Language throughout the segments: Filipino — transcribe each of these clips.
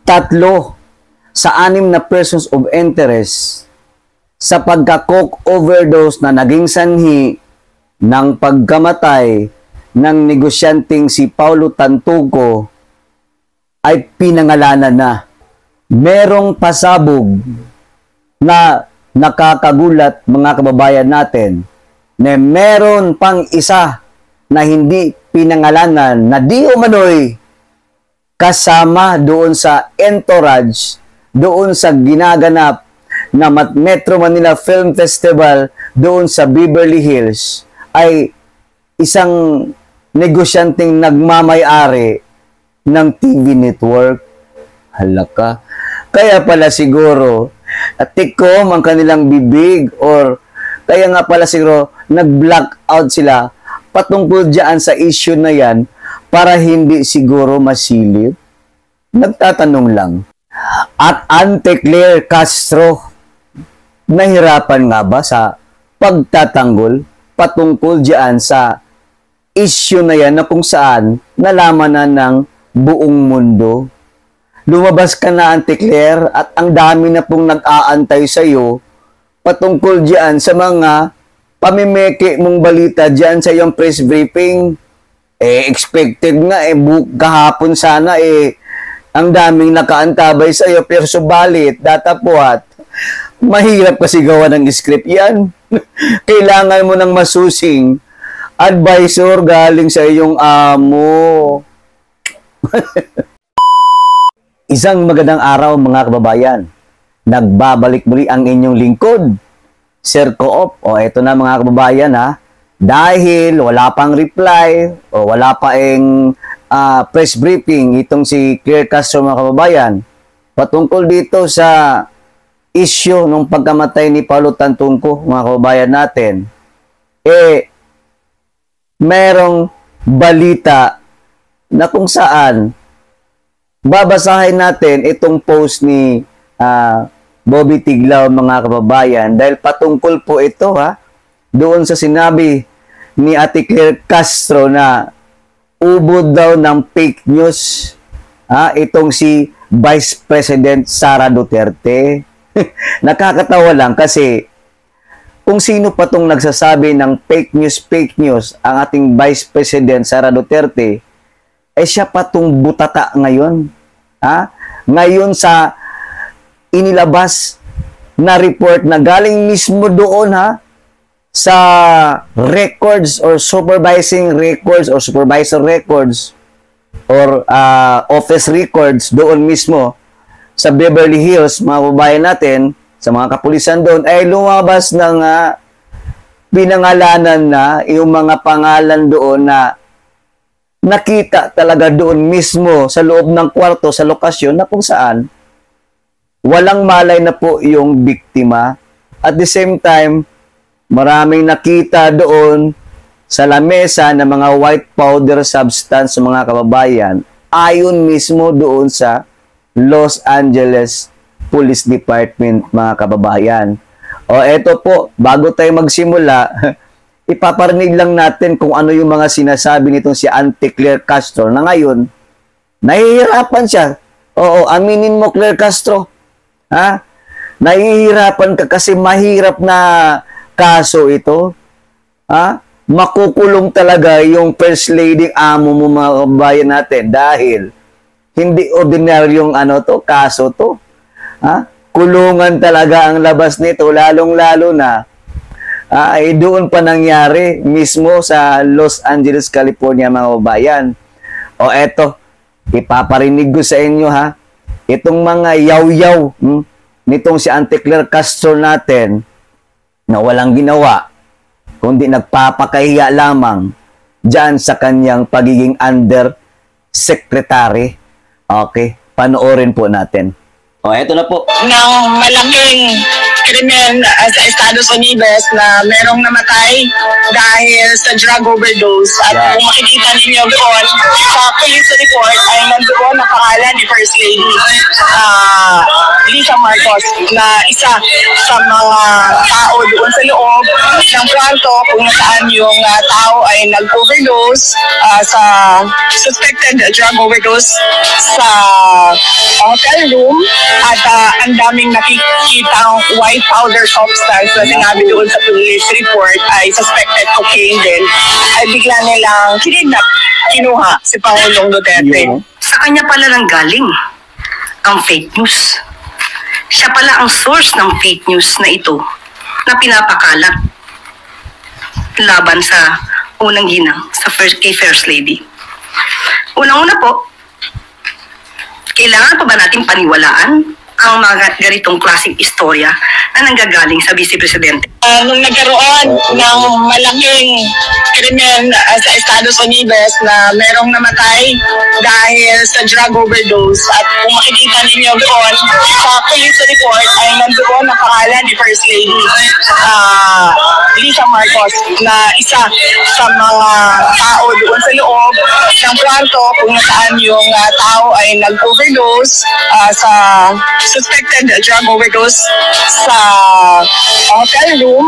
3 sa 6 na persons of interest sa pagka-coke overdose na naging sanhi ng pagkamatay ng negosyanteng si Paulo Tantuco ay pinangalanan na. Merong pasabog na nakakagulat mga kababayan natin na meron pang isa na hindi pinangalanan na di umano'y kasama doon sa entourage, doon sa ginaganap na Metro Manila Film Festival doon sa Beverly Hills ay isang negosyanteng nagmamay-ari ng TV network. Halaka. Kaya pala siguro tikom ang kanilang bibig or kaya nga pala siguro nag-blackout sila patungkol dyan sa issue na yan para hindi siguro masilip. Nagtatanong lang. At Ante Claire Castro, nahirapan nga ba sa pagtatanggol patungkol dyan sa issue na yan na kung saan nalaman na ng buong mundo? Lumabas ka na, Ante Claire, at ang dami na pong nag-aantay sa'yo patungkol dyan sa mga pamimeke mong balita dyan sa iyong press briefing. Expected nga, kahapon sana, ang daming nakaantabay sa iyo, pero subalit, datapuat, mahirap kasi gawa ng script yan. Kailangan mo ng masusing advisor galing sa iyong amo. Isang magandang araw mga kababayan. Nagbabalik muli ang inyong lingkod, Sir Co-op. Eto na mga kababayan ha. Dahil wala pang reply o wala pa press briefing itong si Claire Castro mga kababayan patungkol dito sa issue ng pagkamatay ni Paulo Tantuco mga kababayan natin, merong balita na kung saan babasahin natin itong post ni Bobby Tiglao mga kababayan dahil patungkol po ito doon sa sinabi ni Ate Claire Castro na ubod daw ng fake news itong si Vice President Sara Duterte. Nakakatawa lang kasi kung sino pa tong nagsasabi ng fake news ang ating Vice President Sara Duterte, siya pa tong butata ngayon. Ngayon sa inilabas na report na galing mismo doon sa records or supervising records or supervisor records or office records doon mismo sa Beverly Hills, mga babayan natin, sa mga kapulisan doon, ay lumabas na nga pinangalanan na yung mga pangalan doon na nakita talaga doon mismo sa loob ng kwarto sa lokasyon na kung saan walang malay na po yung biktima. At the same time, maraming nakita doon sa lamesa ng mga white powder substance sa mga kababayan ayon mismo doon sa Los Angeles Police Department mga kababayan. Eto po, bago tayo magsimula, ipaparinig lang natin kung ano yung mga sinasabi nitong si Ante Claire Castro na ngayon, nahihirapan siya. Aminin mo Claire Castro. Nahihirapan ka kasi mahirap na kaso ito. Makukulong talaga yung first lady amo mo mga kababayan natin dahil hindi ordinaryong kaso to. Kulungan talaga ang labas nito, lalong-lalo na doon pa nangyari mismo sa Los Angeles, California mga kababayan. Eto, ipaparinig ko sa inyo itong mga yaw-yaw nitong si Ante Claire Castro natin na walang ginawa kundi nagpapakahiya lamang dyan sa kanyang pagiging undersecretary. Okay, panoorin po natin. Eto na po. Ng malaking krimen sa Estados Unidos na merong namatay dahil sa drug overdose. At kung makikita ninyo doon sa police report ay nandoon ang pangalan ni First Lady Lisa Marcos na isa sa mga tao doon sa loob ng kwarto kung saan yung tao ay nag-overdose sa suspected drug overdose sa hotel room at ang daming nakikitang white powder substance na sinabi doon sa police report ay suspected cocaine din, ay bigla nilang kinuha si Pangulong Duterte. Sa kanya pala lang galing ang fake news. Siya pala ang source ng fake news na ito na pinapakalat laban sa unang ginang kay First Lady. Unang-una po, kailangan pa ba natin paniwalaan ang mga ganitong klaseng istorya na nanggagaling sa Vice Presidente? Nung nagkaroon ng malaking krimen sa Estados Unidos na merong namatay dahil sa drug overdose, at kung makikita ninyo doon sa police report ay nandoon ang pangalan ni First Lady Lisa Marcos na isa sa mga tao doon sa loob ng kwarto kung nasaan yung tao ay nag-overdose sa suspected drug overdose sa hotel room,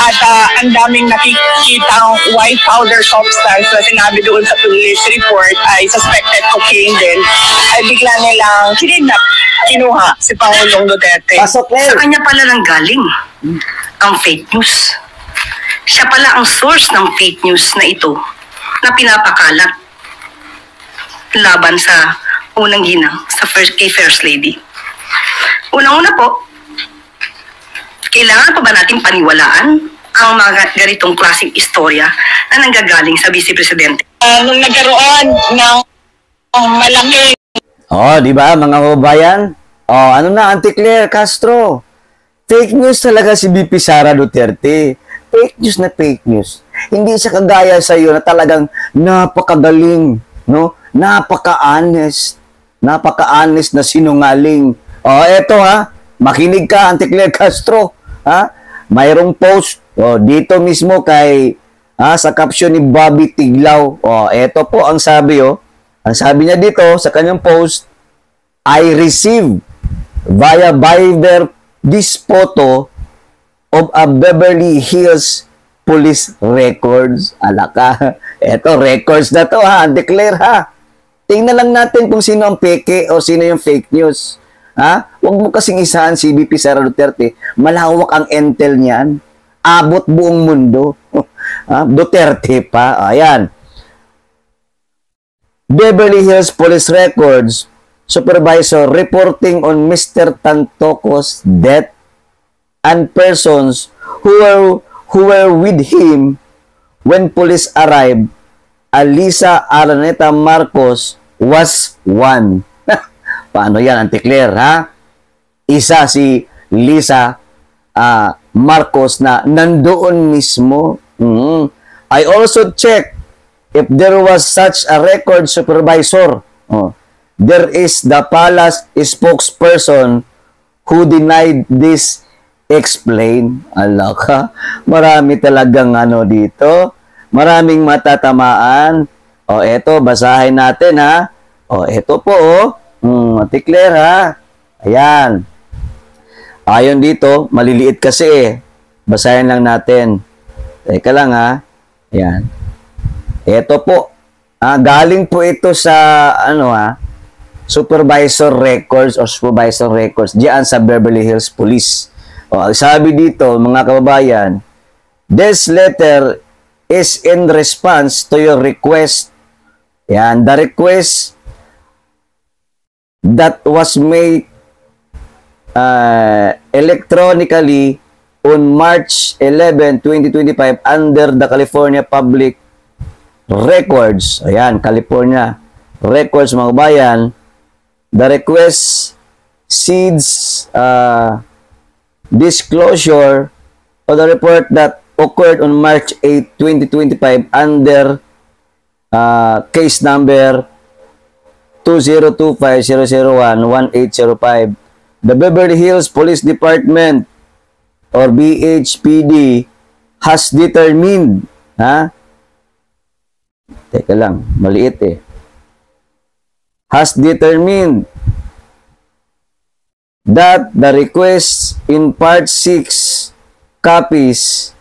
at ang daming nakikitang white powder substance na sinabi doon sa police report ay suspected cocaine din, ay bigla nilang kinuha si Pangulong Duterte. Sa kanya pala lang galing ang fake news. Siya pala ang source ng fake news na ito na pinapakalat laban sa unang ginang kay First Lady. Unang-una po, kailangan pa ba natin paniwalaan ang mga ganitong klaseng istorya na nanggagaling sa Vice Presidente? Nung nagkaroon ng malaking Di ba mga kababayan? Ano na, Auntie Claire Castro? Fake news talaga si VP Sara Duterte. Fake news na fake news. Hindi siya kagaya sa iyo na talagang napakagaling, no? Napaka-honest na sinungaling. Eto makinig ka, Auntie Claire Castro. Mayroong post dito mismo kay sa caption ni Bobby Tiglaw. Eto po ang sabi Ang sabi niya dito sa kanyang post, I received via Viber this photo of a Beverly Hills police records. Alaka. Eto, records na to Auntie Claire Tingnan lang natin kung sino ang peke o sino yung fake news. Huwag mo kasing isahan si VP Sara Duterte. Malawak ang intel niyan. Abot buong mundo. Duterte pa. Ayan. Beverly Hills Police Records Supervisor reporting on Mr. Tantoco's death and persons who were with him when police arrived. Alisa Araneta Marcos was one. Paano yan, Auntie Claire, Isa si Lisa Marcos na nandoon mismo. I also checked if there was such a record supervisor. There is the palace spokesperson who denied this. Explain. Alaka. Marami talagang dito. Maraming matatamaan. Eto, basahin natin eto po Auntie Claire Ayan. Ayon dito, maliliit kasi Basahin lang natin. Teka lang Ayan. Eto po. Galing po ito sa supervisor records diyan sa Beverly Hills Police. Sabi dito, mga kababayan, this letter is in response to your request. Yan, the request that was made electronically on March 11, 2025 under the California Public Records. Ayan, California Records, mga kababayan. The request seeks disclosure of the report that occurred on March 8, 2025 under case number 2025-001-1805. The Beverly Hills Police Department or BHPD has determined teka lang, maliit has determined that the request in Part 6 copies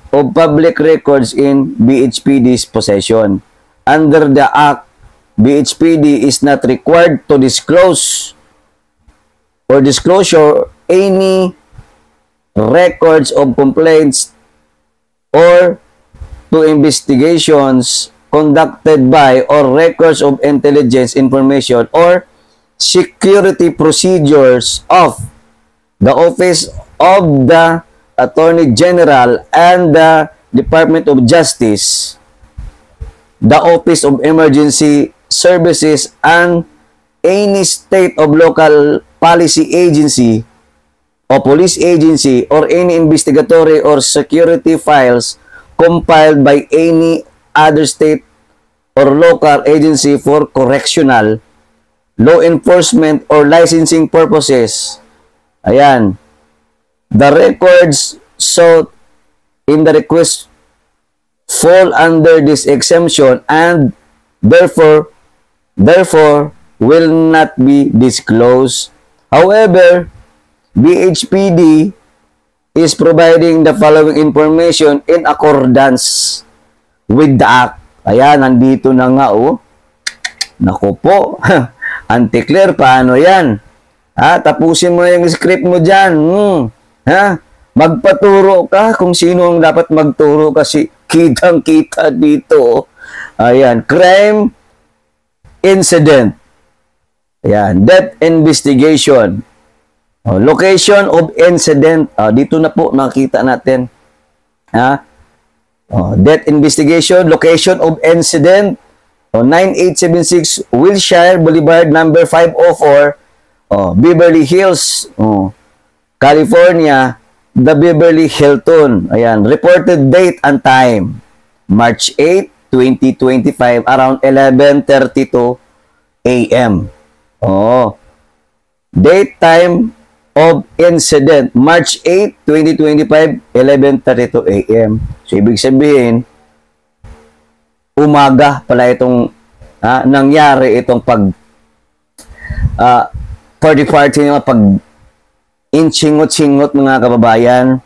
of public records in BHPD's possession. Under the Act, BHPD is not required to disclose or disclosure any records of complaints or to investigations conducted by or records of intelligence information or security procedures of the Office of the Attorney General and the Department of Justice, the Office of Emergency Services, and any state of local policy agency o police agency or any investigatory or security files compiled by any other state or local agency for correctional, law enforcement, or licensing purposes. Ayan. The records sought in the request fall under this exemption and therefore will not be disclosed. However, BHPD is providing the following information in accordance with the Act. Ayan, nandito na nga, oh. Naku po. Auntie Claire, paano yan? Ha, tapusin mo yung script mo dyan. Ha? Magpaturo ka kung sino ang dapat magturo kasi kitang-kita dito. Ayan, crime incident. Ayan, death investigation. Location of incident. Dito na po nakita natin. Ha? Death investigation, location of incident. 9876 Wilshire Boulevard number 504, Beverly Hills, California, the Beverly Hilton. Ayan, reported date and time, March 8, 2025, around 11:32 a.m. Date, time of incident, March 8, 2025, 11:32 a.m. So, ibig sabihin, umaga pala itong nangyari itong party nyo, pag insingot-singot mga kababayan.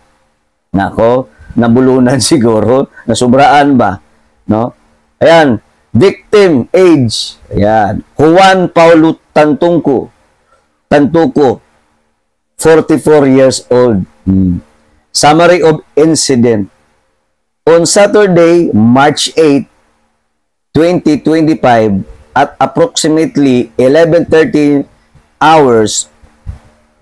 Nako, nabulunan siguro, nasubraan ba? No? Ayan, victim age. Ayan, Juan Paulo Tantuco, 44 years old. Summary of incident. On Saturday, March 8, 2025, at approximately 11:30 hours,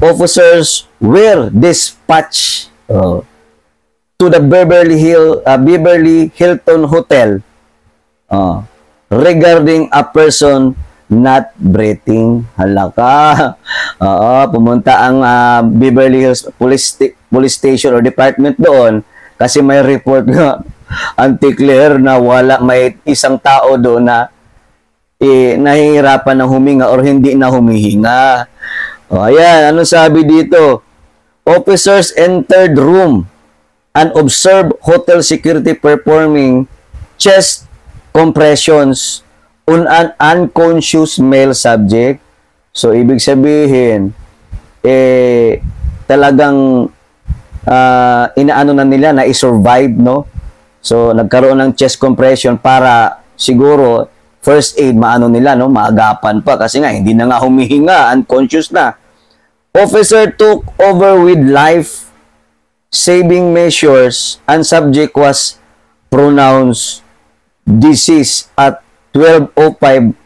officers were dispatched to the Beverly Hilton Hotel regarding a person not breathing. Halaka. Pumunta ang Beverly Hills Police Station or Department doon kasi may report nga, Auntie Claire, na may isang tao doon na nahihirapan ng huminga or hindi na humihinga. Ayan, ano sabi dito? Officers entered room and observed hotel security performing chest compressions on an unconscious male subject. So, ibig sabihin, talagang inaano na nila na i-survive, no? So, nagkaroon ng chest compression para siguro first aid, maano nila, no? Maagapan pa kasi nga, hindi na nga humihinga, unconscious na. Officer took over with life-saving measures and subject was pronounced deceased at 12:05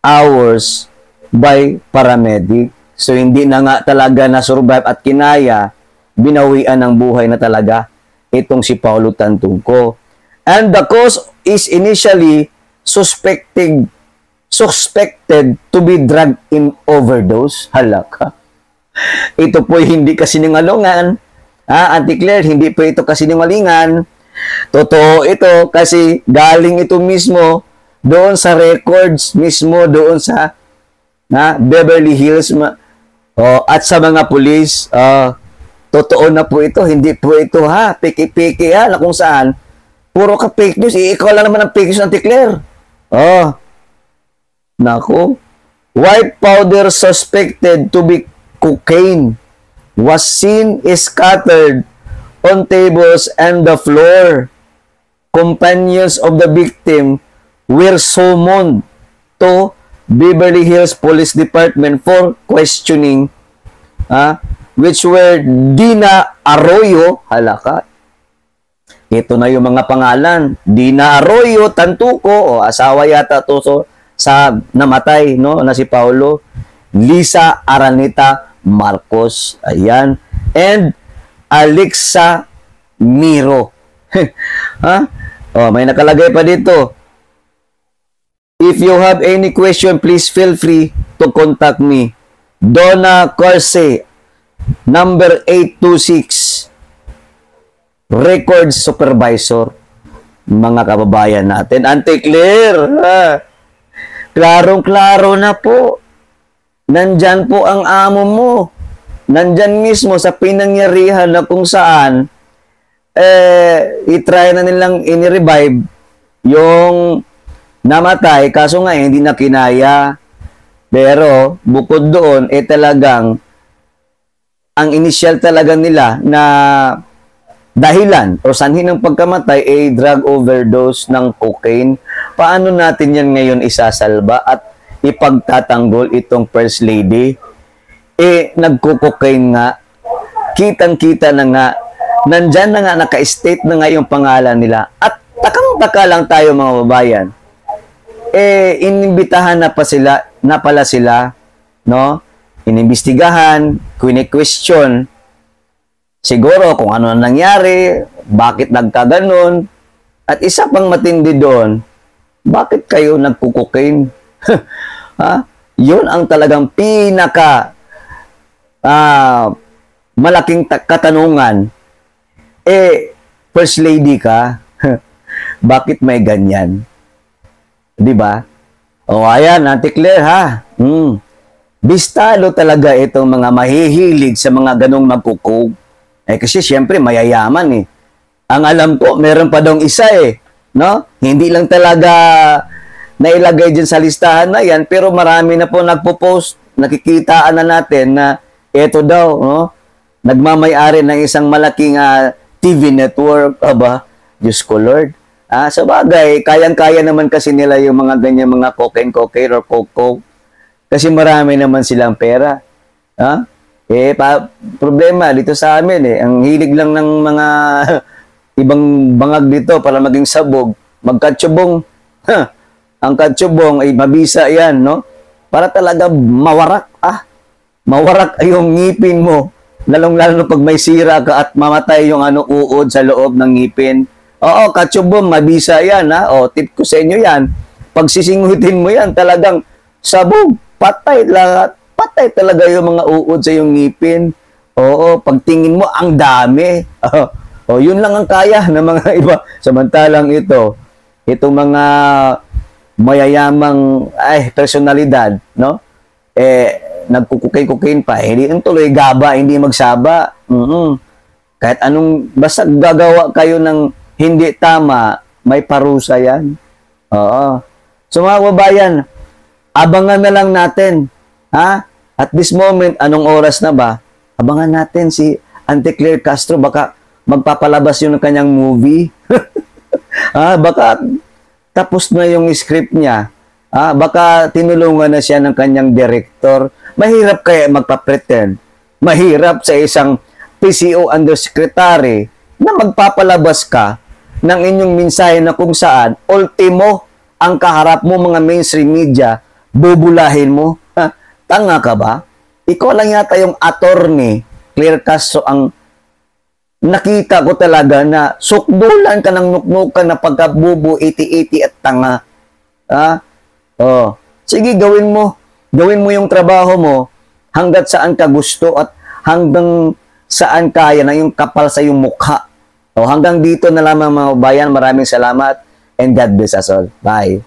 hours by paramedic. So, hindi na nga talaga na-survive at kinaya, binawian ng buhay na talaga itong si Paulo Tantuco. And the cause is initially suspected to be drug in overdose. Halaka. Ito po hindi kasinungalingan. Auntie Claire, hindi po ito kasinungalingan. Totoo ito kasi galing ito mismo doon sa records, mismo doon sa Beverly Hills at sa mga pulis. Totoo na po ito, hindi po ito piki-piki na kung saan puro ka fake news. Ikaw lang naman ang fake news, Auntie Claire. Nako. White powder suspected to be cocaine was seen scattered on tables and the floor. Companions of the victim were summoned to Beverly Hills Police Department for questioning which were Dina Arroyo, halaka. Ito na yung mga pangalan. Dina Arroyo, Tantuco, asawa yata to sa namatay, no, na si Paulo. Lisa Araneta Marcos, ayan. And Alexa Miro. May nakalagay pa dito. If you have any question, please feel free to contact me. Donna Corse, number 826, record supervisor. Mga kababayan natin. Auntie Claire, klarong-klaro na po. Nandyan po ang amo mo. Nandyan mismo sa pinangyarihan na kung saan i-try na nilang in-revive yung namatay, kaso nga hindi na kinaya. Pero bukod doon, talagang ang initial talaga nila na dahilan o sanhi ng pagkamatay ay drug overdose ng cocaine. Paano natin yan ngayon isasalba at ipagtatanggol itong First Lady? Nagko-cocaine nga, kitang-kita na nga, nandyan na nga, naka-state na nga yung pangalan nila. At takang-taka lang tayo mga babayan. Inimbitahan na pala sila, no? Inimbestigahan, question siguro kung ano nangyari, bakit nagkaganon, at isa pang matindi doon, bakit kayo nagkukokain? Yun ang talagang pinaka malaking katanungan. First Lady ka, bakit may ganyan? Di ba? Ayan, Auntie Claire, ha? Bistalo talaga itong mga mahihilig sa mga ganong magkukog. Kasi siyempre, mayayaman, Ang alam ko, meron pa daw isa, no? Hindi lang talaga nailagay dyan sa listahan na yan, pero marami na po nagpo-post, nakikitaan na natin na ito daw, no? Nagmamay-ari ng isang malaking TV network, Diyos ko Lord. Sa bagay, kayang-kaya naman kasi nila yung mga ganyan mga cocaine or coke. Kasi marami naman silang pera. Problema dito sa amin, ang hilig lang ng mga ibang bangag dito para maging sabog, magkatsubong. Ang katsubong ay mabisa yan, no? Para talaga mawarak, mawarak yung ngipin mo. Lalong-lalo pag may sira ka at mamatay yung uod sa loob ng ngipin. Oo, katsubong, mabisa yan, tip ko sa inyo yan. Pag sisingutin mo yan, talagang sabog, patay talaga yung mga uod sa yung ngipin. Oo, pagtingin mo, ang dami. Yun lang ang kaya ng mga iba. Samantalang itong mga mayayamang personalidad, no? Nagkukukain pa, hindi tuloy gaba, hindi magsaba. Kahit anong, basta gagawa kayo ng hindi tama, may parusa yan. Oo. So mga kababayan, abangan na lang natin. At this moment, anong oras na ba? Abangan natin si Auntie Claire Castro, baka magpapalabas yun ng kanyang movie. Baka tapos na yung script niya. Baka tinulungan na siya ng kanyang director. Mahirap kaya magpa-pretend. Mahirap sa isang PCO undersecretary na magpapalabas ka ng inyong mensahe na kung saan ultimo ang kaharap mo mga mainstream media, bubulahin mo. Tanga ka ba? Ikaw lang yata yung attorney, Claire Castro, ang nakita ko talaga na sukdulan ka ng nuknukan na pagkabubo, iti-iti at tanga. Sige, gawin mo. Gawin mo yung trabaho mo hanggat saan ka gusto at hanggang saan kaya na yung kapal sa yung mukha. Hanggang dito na lamang mga bayan. Maraming salamat and God bless us all. Bye.